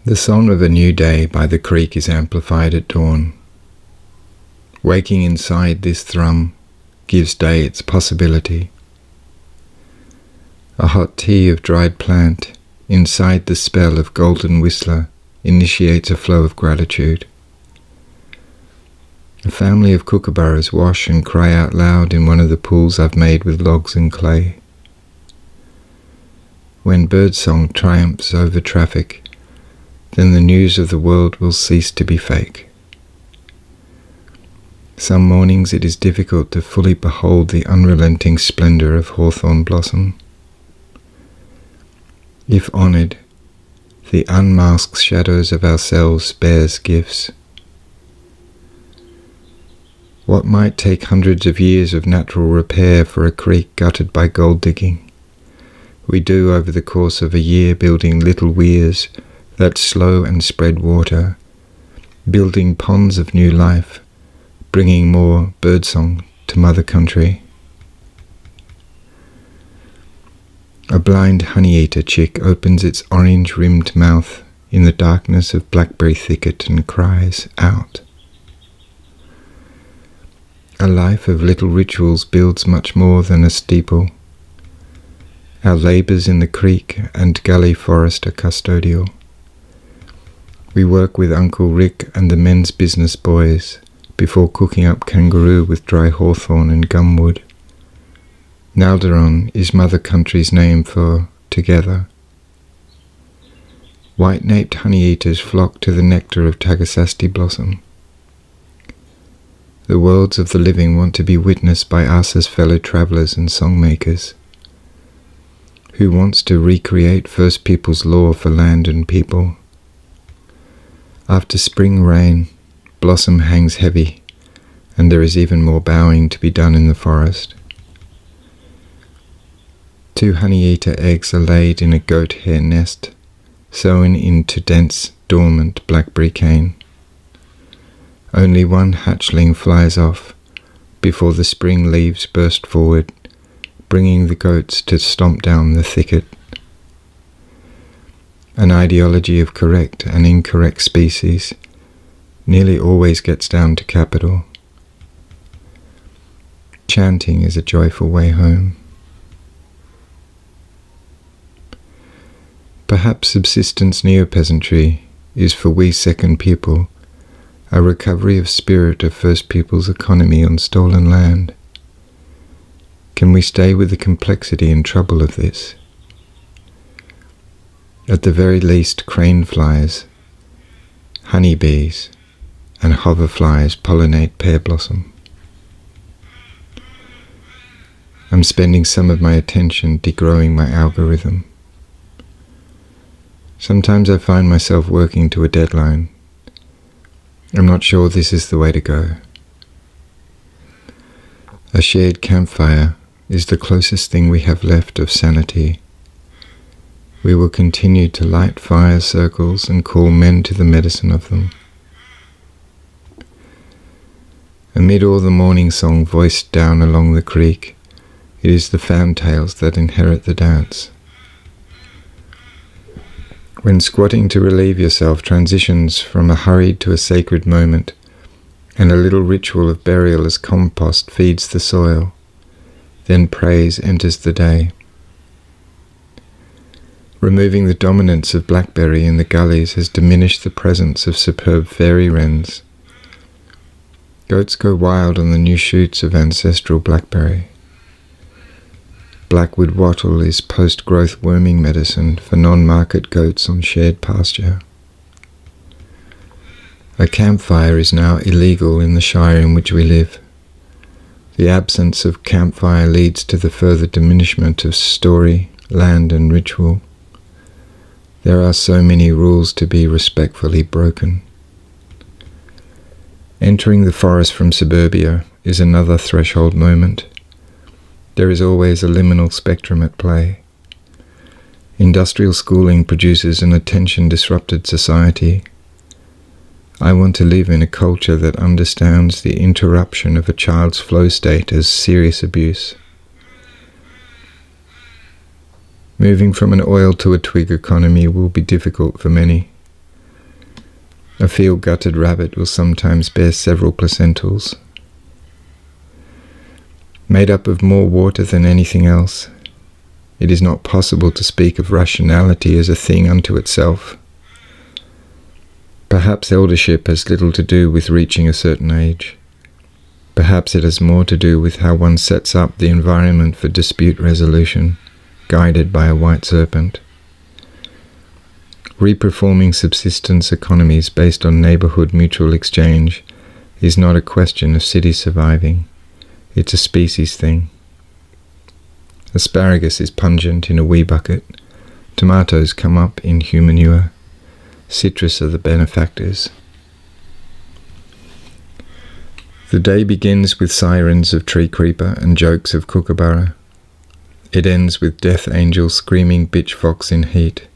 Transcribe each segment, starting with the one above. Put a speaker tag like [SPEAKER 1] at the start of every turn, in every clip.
[SPEAKER 1] The song of a new day by the creek is amplified at dawn. Waking inside this thrum gives day its possibility. A hot tea of dried plant inside the spell of golden whistler initiates a flow of gratitude. A family of kookaburras wash and cry out loud in one of the pools I've made with logs and clay. When birdsong triumphs over traffic, then the news of the world will cease to be fake. Some mornings it is difficult to fully behold the unrelenting splendor of hawthorn blossom. If honored, the unmasked shadows of ourselves bears gifts. What might take hundreds of years of natural repair for a creek gutted by gold digging, we do over the course of a year, building little weirs that slow and spread water, building ponds of new life, bringing more birdsong to Mother Country. A blind honey-eater chick opens its orange-rimmed mouth in the darkness of blackberry thicket and cries out. A life of little rituals builds much more than a steeple. Our labours in the creek and gully forest are custodial. We work with Uncle Rick and the men's business boys before cooking up kangaroo with dry hawthorn and gumwood. Naldaron is Mother Country's name for together. White-naped honey-eaters flock to the nectar of Tagasasti blossom. The worlds of the living want to be witnessed by us as fellow travellers and songmakers. Who wants to recreate First People's law for land and people? After spring rain, blossom hangs heavy, and there is even more bowing to be done in the forest. 2 honey-eater eggs are laid in a goat hair nest, sewn into dense, dormant blackberry cane. Only one hatchling flies off before the spring leaves burst forward, bringing the goats to stomp down the thicket. An ideology of correct and incorrect species nearly always gets down to capital. Chanting is a joyful way home. Perhaps subsistence neo-peasantry is for we second people, a recovery of spirit of First People's economy on stolen land. Can we stay with the complexity and trouble of this? At the very least, crane flies, honeybees, and hoverflies pollinate pear blossom. I'm spending some of my attention degrowing my algorithm. Sometimes I find myself working to a deadline. I'm not sure this is the way to go. A shared campfire is the closest thing we have left of sanity. We will continue to light fire circles and call men to the medicine of them. Amid all the morning song voiced down along the creek, it is the fantails that inherit the dance. When squatting to relieve yourself transitions from a hurried to a sacred moment, and a little ritual of burial as compost feeds the soil, then praise enters the day. Removing the dominance of blackberry in the gullies has diminished the presence of superb fairy wrens. Goats go wild on the new shoots of ancestral blackberry. Blackwood wattle is post-growth worming medicine for non-market goats on shared pasture. A campfire is now illegal in the shire in which we live. The absence of campfire leads to the further diminishment of story, land and ritual. There are so many rules to be respectfully broken. Entering the forest from suburbia is another threshold moment. There is always a liminal spectrum at play. Industrial schooling produces an attention-disrupted society. I want to live in a culture that understands the interruption of a child's flow state as serious abuse. Moving from an oil to a twig economy will be difficult for many. A field-gutted rabbit will sometimes bear several placentals. Made up of more water than anything else, it is not possible to speak of rationality as a thing unto itself. Perhaps eldership has little to do with reaching a certain age. Perhaps it has more to do with how one sets up the environment for dispute resolution, guided by a white serpent. Reperforming subsistence economies based on neighborhood mutual exchange is not a question of cities surviving. It's a species thing. Asparagus is pungent in a wee bucket. Tomatoes come up in humanure. Citrus are the benefactors. The day begins with sirens of tree creeper and jokes of kookaburra. It ends with death angel screaming bitch fox in heat.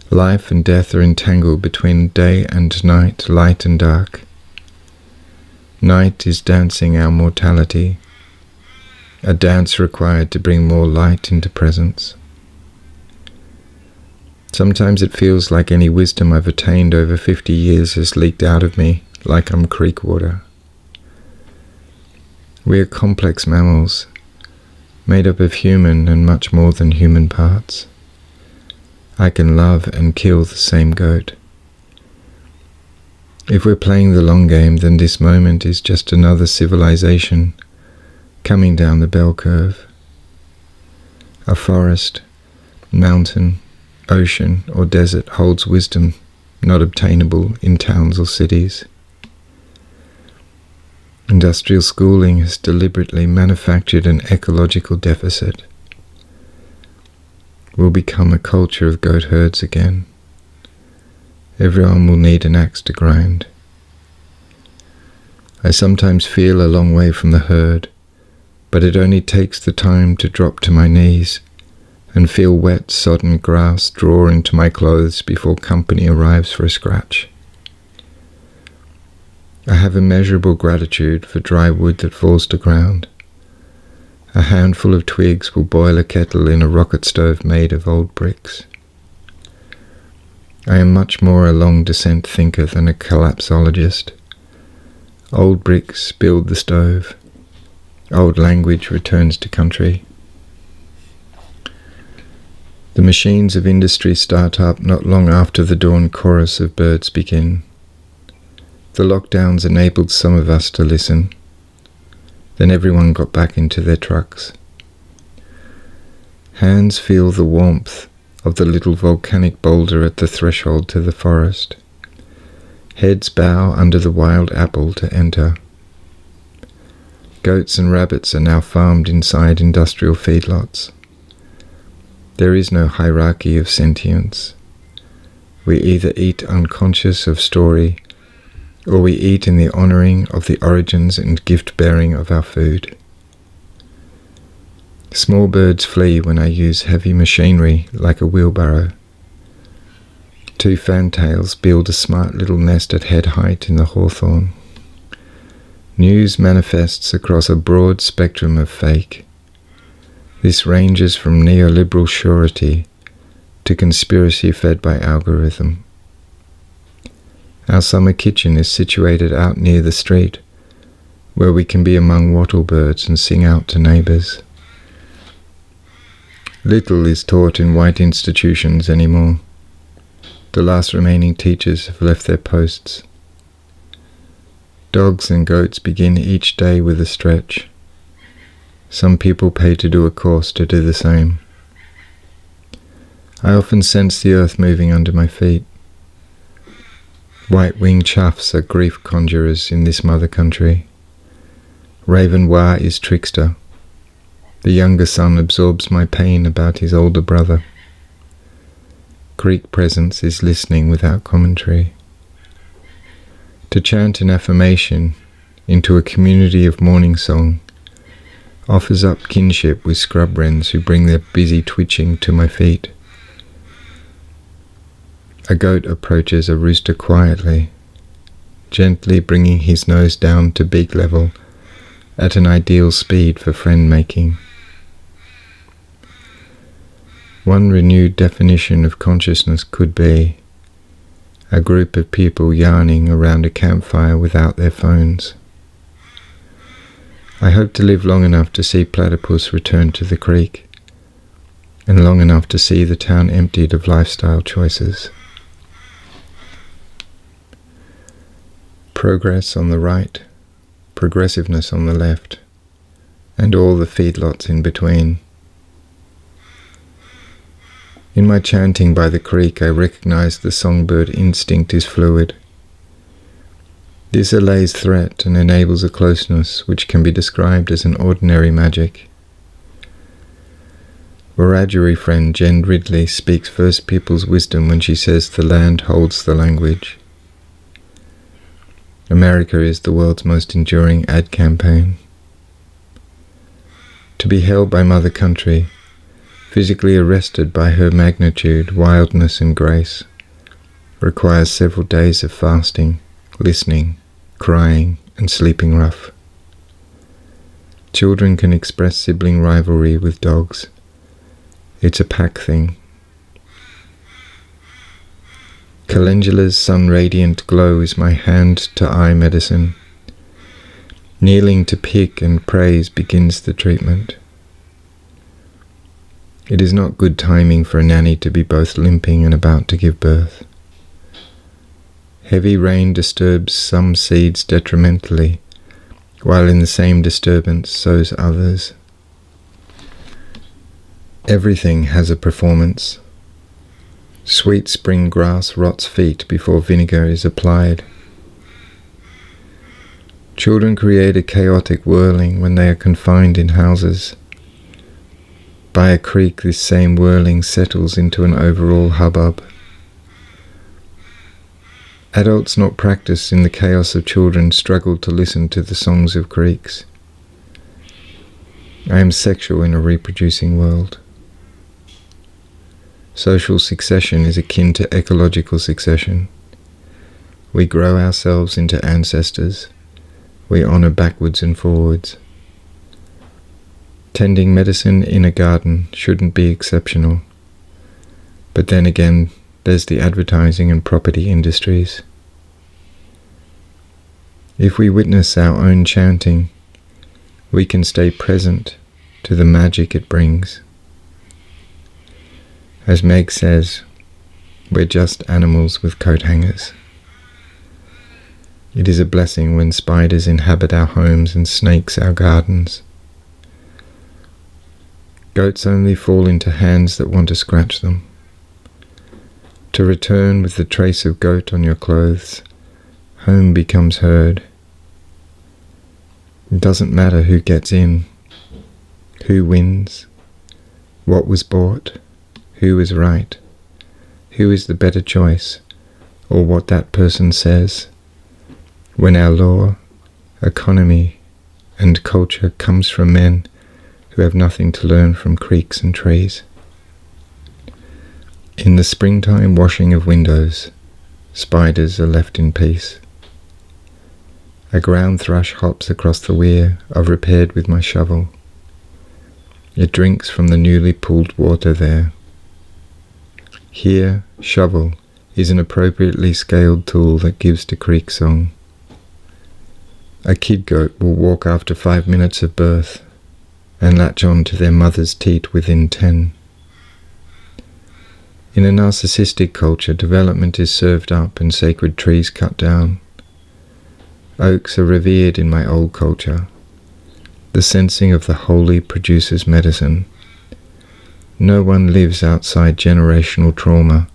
[SPEAKER 1] Life and death are entangled between day and night, light and dark. Night is dancing our mortality, a dance required to bring more light into presence. Sometimes it feels like any wisdom I've attained over 50 years has leaked out of me, like I'm creek water. We are complex mammals, made up of human and much more than human parts. I can love and kill the same goat. If we're playing the long game, then this moment is just another civilization coming down the bell curve. A forest, mountain, ocean, or desert holds wisdom not obtainable in towns or cities. Industrial schooling has deliberately manufactured an ecological deficit. We'll become a culture of goat herds again. Everyone will need an axe to grind. I sometimes feel a long way from the herd, but it only takes the time to drop to my knees and feel wet, sodden grass draw into my clothes before company arrives for a scratch. I have immeasurable gratitude for dry wood that falls to ground. A handful of twigs will boil a kettle in a rocket stove made of old bricks. I am much more a long descent thinker than a collapsologist. Old bricks build the stove. Old language returns to country. The machines of industry start up not long after the dawn chorus of birds begin. The lockdowns enabled some of us to listen. Then everyone got back into their trucks. Hands feel the warmth of the little volcanic boulder at the threshold to the forest. Heads bow under the wild apple to enter. Goats and rabbits are now farmed inside industrial feedlots. There is no hierarchy of sentience. We either eat unconscious of story, or we eat in the honouring of the origins and gift-bearing of our food. Small birds flee when I use heavy machinery like a wheelbarrow. Two fantails build a smart little nest at head height in the hawthorn. News manifests across a broad spectrum of fake. This ranges from neoliberal surety to conspiracy fed by algorithm. Our summer kitchen is situated out near the street, where we can be among wattle birds and sing out to neighbours. Little is taught in white institutions anymore. The last remaining teachers have left their posts. Dogs and goats begin each day with a stretch. Some people pay to do a course to do the same. I often sense the earth moving under my feet. White-winged choughs are grief conjurers in this mother country. Raven Wa is trickster. The younger son absorbs my pain about his older brother. Greek presence is listening without commentary. To chant an affirmation into a community of morning song offers up kinship with scrub wrens who bring their busy twitching to my feet. A goat approaches a rooster quietly, gently bringing his nose down to beak level at an ideal speed for friend-making. One renewed definition of consciousness could be, a group of people yarning around a campfire without their phones. I hope to live long enough to see platypus return to the creek, and long enough to see the town emptied of lifestyle choices. Progress on the right, progressiveness on the left, and all the feedlots in between. In my chanting by the creek, I recognize the songbird instinct is fluid. This allays threat and enables a closeness which can be described as an ordinary magic. Wiradjuri friend Jen Ridley speaks First People's wisdom when she says the land holds the language. America is the world's most enduring ad campaign. To be held by Mother Country, physically arrested by her magnitude, wildness and grace, requires several days of fasting, listening, crying and sleeping rough. Children can express sibling rivalry with dogs. It's a pack thing. Calendula's sun-radiant glow is my hand-to-eye medicine. Kneeling to pick and praise begins the treatment. It is not good timing for a nanny to be both limping and about to give birth. Heavy rain disturbs some seeds detrimentally, while in the same disturbance sows others. Everything has a performance. Sweet spring grass rots feet before vinegar is applied. Children create a chaotic whirling when they are confined in houses. By a creek, this same whirling settles into an overall hubbub. Adults not practiced in the chaos of children struggle to listen to the songs of creeks. I am sexual in a reproducing world. Social succession is akin to ecological succession. We grow ourselves into ancestors. We honor backwards and forwards. Tending medicine in a garden shouldn't be exceptional. But then again, there's the advertising and property industries. If we witness our own chanting, we can stay present to the magic it brings. As Meg says, we're just animals with coat hangers. It is a blessing when spiders inhabit our homes and snakes our gardens. Goats only fall into hands that want to scratch them. To return with the trace of goat on your clothes, home becomes herd. It doesn't matter who gets in, who wins, what was bought, who is right, who is the better choice, or what that person says, when our law, economy, and culture comes from men who have nothing to learn from creeks and trees. In the springtime washing of windows, spiders are left in peace. A ground thrush hops across the weir I've repaired with my shovel. It drinks from the newly pooled water there. Here, shovel is an appropriately scaled tool that gives to creek song. A kid goat will walk after 5 minutes of birth and latch on to their mother's teat within 10. In a narcissistic culture, development is served up and sacred trees cut down. Oaks are revered in my old culture. The sensing of the holy produces medicine. No one lives outside generational trauma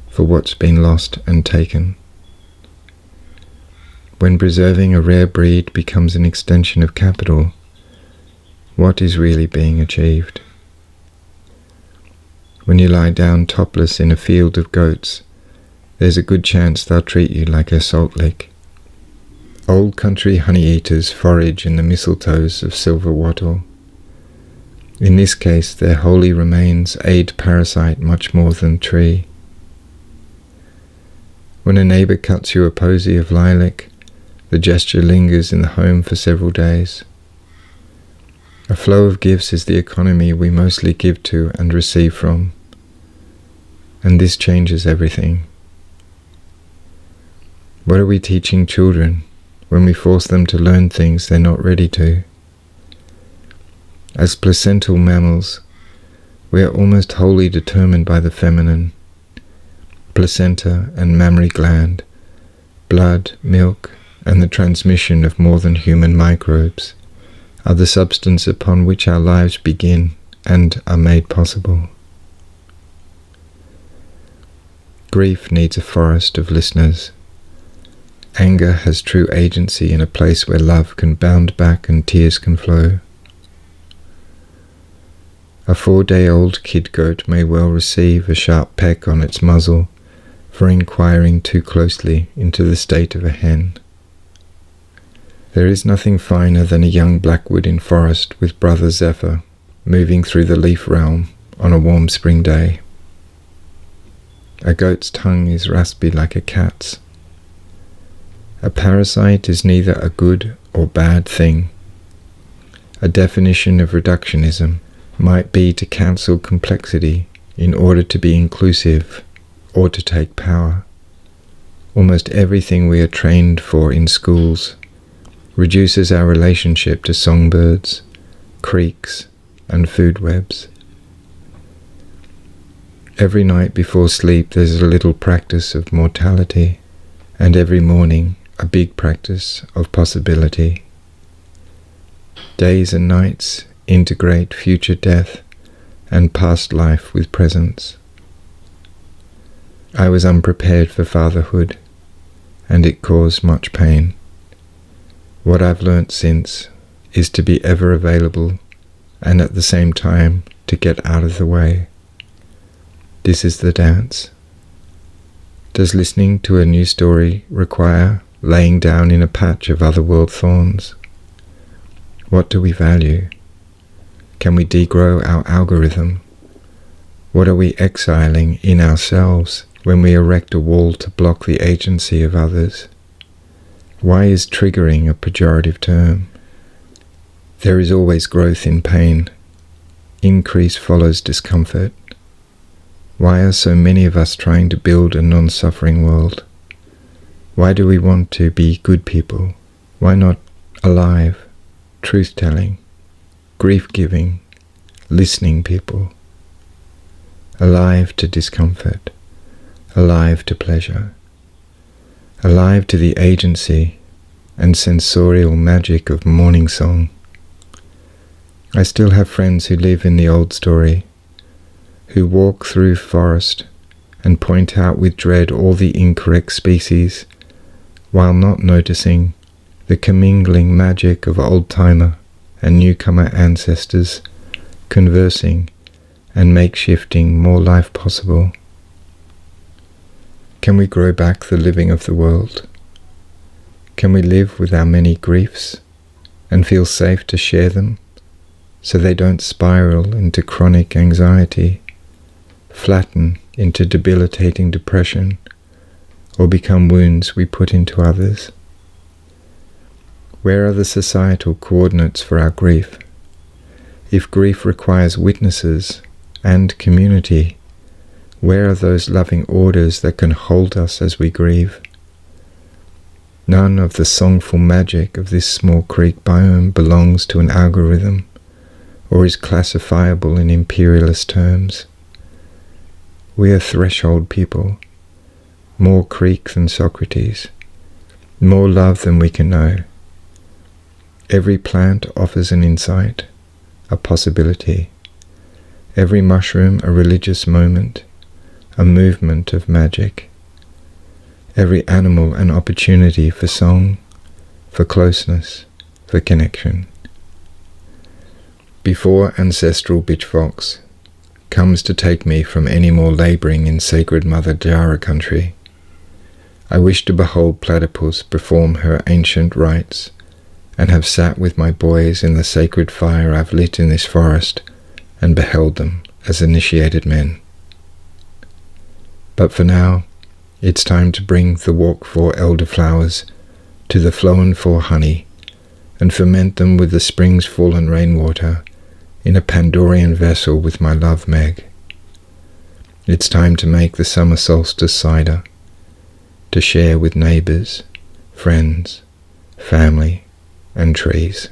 [SPEAKER 1] for what's been lost and taken. When preserving a rare breed becomes an extension of capital, what is really being achieved? When you lie down topless in a field of goats, there's a good chance they'll treat you like a salt lick. Old country honey-eaters forage in the mistletoes of silver wattle. In this case, their holy remains aid parasite much more than tree. When a neighbour cuts you a posy of lilac, the gesture lingers in the home for several days. A flow of gifts is the economy we mostly give to and receive from, and this changes everything. What are we teaching children when we force them to learn things they're not ready to? As placental mammals, we are almost wholly determined by the feminine. Placenta and mammary gland, blood, milk, and the transmission of more than human microbes are the substance upon which our lives begin and are made possible. Grief needs a forest of listeners. Anger has true agency in a place where love can bound back and tears can flow. A 4-day-old kid goat may well receive a sharp peck on its muzzle for inquiring too closely into the state of a hen. There is nothing finer than a young blackwood in forest with brother Zephyr moving through the leaf realm on a warm spring day. A goat's tongue is raspy like a cat's. A parasite is neither a good or bad thing. A definition of reductionism might be to cancel complexity in order to be inclusive or to take power. Almost everything we are trained for in schools reduces our relationship to songbirds, creeks, and food webs. Every night before sleep there's a little practice of mortality, and every morning a big practice of possibility. Days and nights integrate future death and past life with presence. I was unprepared for fatherhood, and it caused much pain. What I've learnt since is to be ever available and at the same time to get out of the way. This is the dance. Does listening to a new story require laying down in a patch of otherworld thorns? What do we value? Can we degrow our algorithm? What are we exiling in ourselves when we erect a wall to block the agency of others? Why is triggering a pejorative term? There is always growth in pain. Increase follows discomfort. Why are so many of us trying to build a non-suffering world? Why do we want to be good people? Why not alive, truth-telling, grief-giving, listening people? Alive to discomfort, alive to pleasure, alive to the agency and sensorial magic of morning song. I still have friends who live in the old story, who walk through forest and point out with dread all the incorrect species, while not noticing the commingling magic of old-timer and newcomer ancestors conversing and makeshifting more life possible. Can we grow back the living of the world? Can we live with our many griefs and feel safe to share them so they don't spiral into chronic anxiety, flatten into debilitating depression, or become wounds we put into others? Where are the societal coordinates for our grief? If grief requires witnesses and community, where are those loving orders that can hold us as we grieve? None of the songful magic of this small creek biome belongs to an algorithm or is classifiable in imperialist terms. We are threshold people, more creek than Socrates, more love than we can know. Every plant offers an insight, a possibility. Every mushroom a religious moment, a movement of magic. Every animal an opportunity for song, for closeness, for connection. Before ancestral bitch fox comes to take me from any more labouring in sacred Mother Jara country, I wish to behold platypus perform her ancient rites and have sat with my boys in the sacred fire I've lit in this forest and beheld them as initiated men. But for now, it's time to bring the walk for elderflowers to the flowen for honey and ferment them with the spring's fallen rainwater in a Pandorian vessel with my love Meg. It's time to make the summer solstice cider, to share with neighbours, friends, family, and trees.